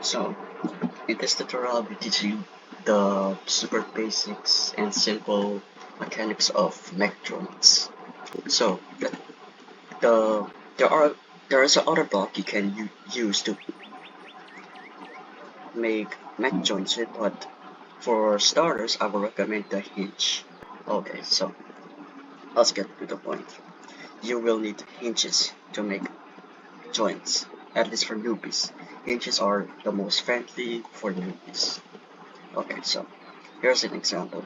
So, in this tutorial, I'll be teaching you the super basics and simple mechanics of mech joints. So, the there is another block you can use to make mech joints with, but for starters, I will recommend the hinge. Okay, so let's get to the point. You will need hinges to make joints, at least for newbies. Hinges are the most friendly for newbies. Okay, so here's an example.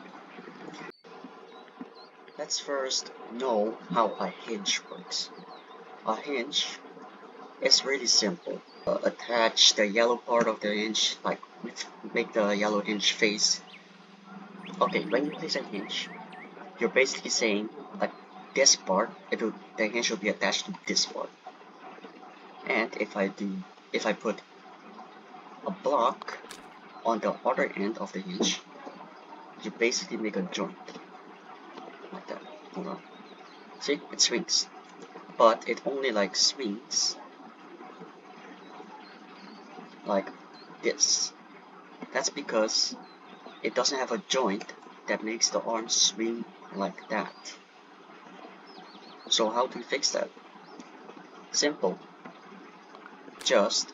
Let's first know how a hinge works. A hinge is really simple. Attach the yellow part of the hinge, like make the yellow hinge face. Okay, when you place a hinge, you're basically saying that this part, the hinge will be attached to this part. And if I put a block on the other end of the hinge, you basically make a joint like that. Hold on. See, it swings, but it only like swings like this. That's because it doesn't have a joint that makes the arm swing like that. So how do we fix that? Simple. Just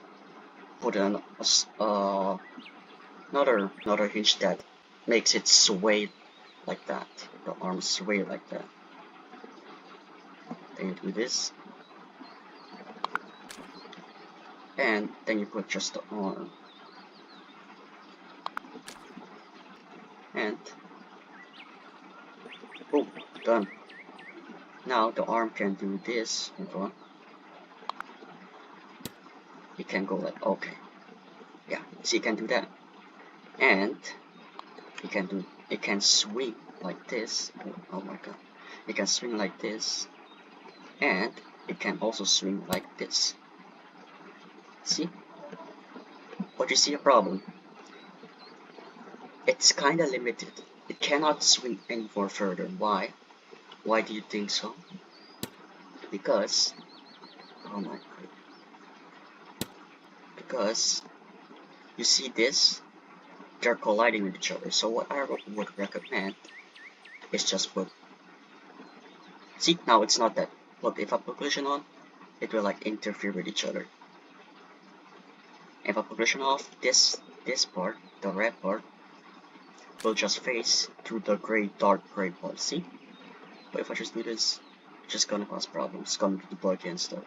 put another hinge that makes it sway like that. The arm sway like that. Then you do this, and then you put just the arm, and boom, done. Now the arm can do this. Hold on. It can go like, okay, yeah, see, it can do that, and it can swing like this. Oh my god, it can swing like this, and it can also swing like this. See? But you see a problem. It's kinda limited. It cannot swing any more further. Why? Why do you think so? Because, oh my god. Because, you see this? They're colliding with each other. So what I would recommend is just put, see, now it's not that. Look, if I put collision on, it will like interfere with each other. If I put collision off, this part, the red part, will just face through the dark gray part, see? But if I just do this, it's just gonna cause problems. It's gonna be buggy and stuff.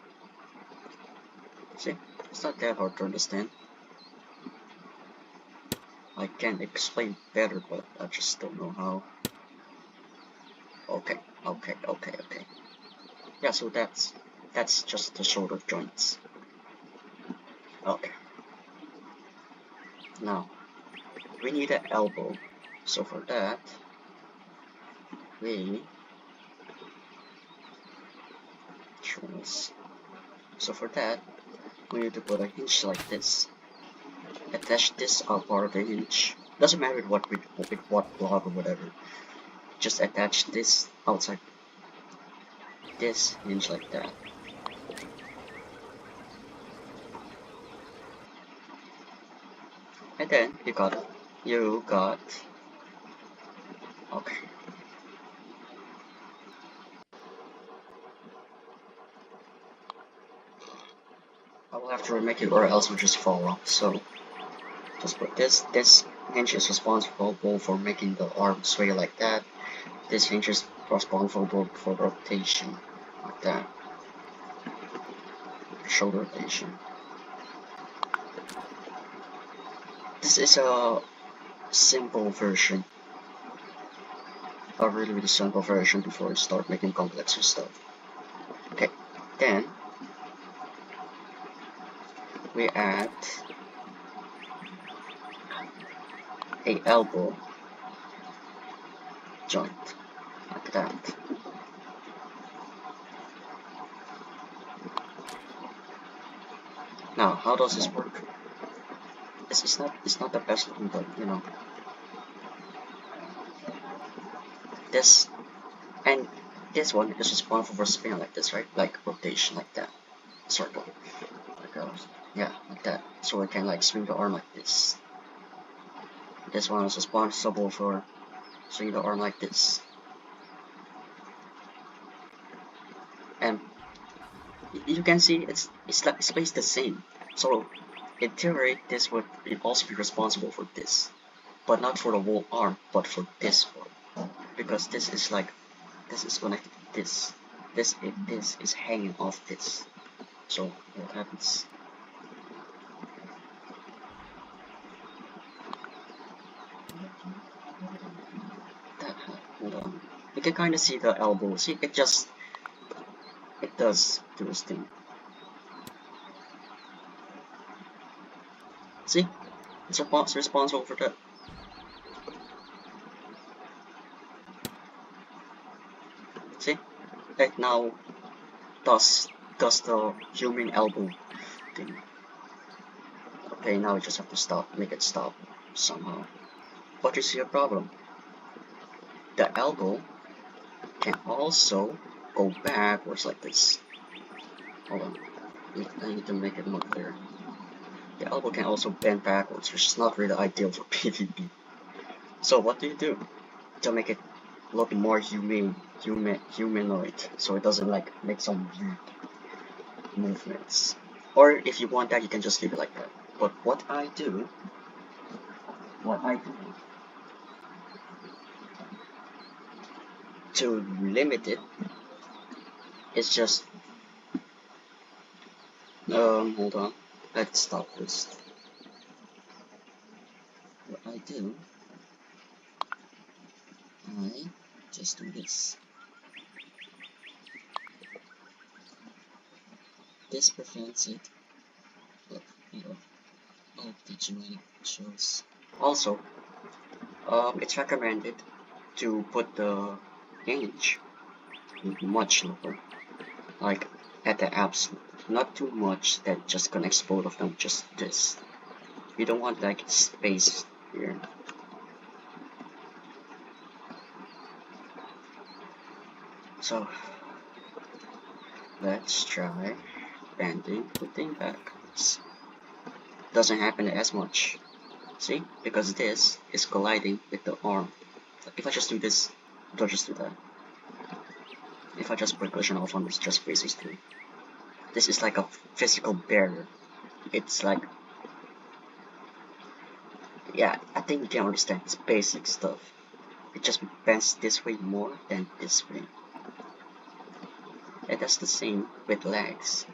See? It's not that hard to understand. I can explain better, but I just don't know how. Okay. Yeah, so that's just the shoulder joints. Okay. Now, we need an elbow. So for that, So for that, we need to put a hinge like this. Attach this part of the hinge. Doesn't matter with what block or whatever. Just attach this outside this hinge like that. And then you got okay. I will have to remake it or else will just fall off. So just put this hinge is responsible for making the arm sway like that. This hinge is responsible for rotation like that. Shoulder rotation. This is a simple version. A really simple version before you start making complexer stuff. Okay, then we add a elbow joint like that. Now, how does this work? It's not the best looking, but you know, this and this one is responsible for spin like this, right? Like rotation like that, circle. There goes. Yeah, like that. So I can like swing the arm like this. This one is responsible for swinging the arm like this. And you can see it's placed the same. So in theory, this would also be responsible for this, but not for the whole arm, but for this one, because this is like this is connected to this. This is hanging off this. So what happens? Hold on. You can kind of see the elbow. See, it does do this thing. See, it's responsible for that. See, like now does the human elbow thing. Okay, now we just have to make it stop somehow. But you see a problem. The elbow can also go backwards like this. Hold on, I need to make it more clear. The elbow can also bend backwards, which is not really ideal for PvP. So what do you do to make it look more humanoid, so it doesn't like make some weird movements? Or if you want that, you can just leave it like that. But what I do to limit it is just hold on, let's stop this. What I do, I just do this. This prevents it. But you know, I'll teach you when it shows. Also, it's recommended to put the hinge much lower, like at the absolute, not too much that just connects both of them, just this. You don't want like space here. So let's try bending the thing backwards. Doesn't happen as much. See? Because this is colliding with the arm. If I just do this, don't just do that. If I just put collision off on this, just face these three. This is like a physical barrier. It's like, yeah, I think you can understand. It's basic stuff. It just bends this way more than this way. And that's the same with legs.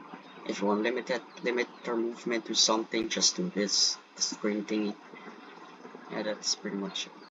If you want limit their movement to something, just do this screen thingy. Yeah, that's pretty much it.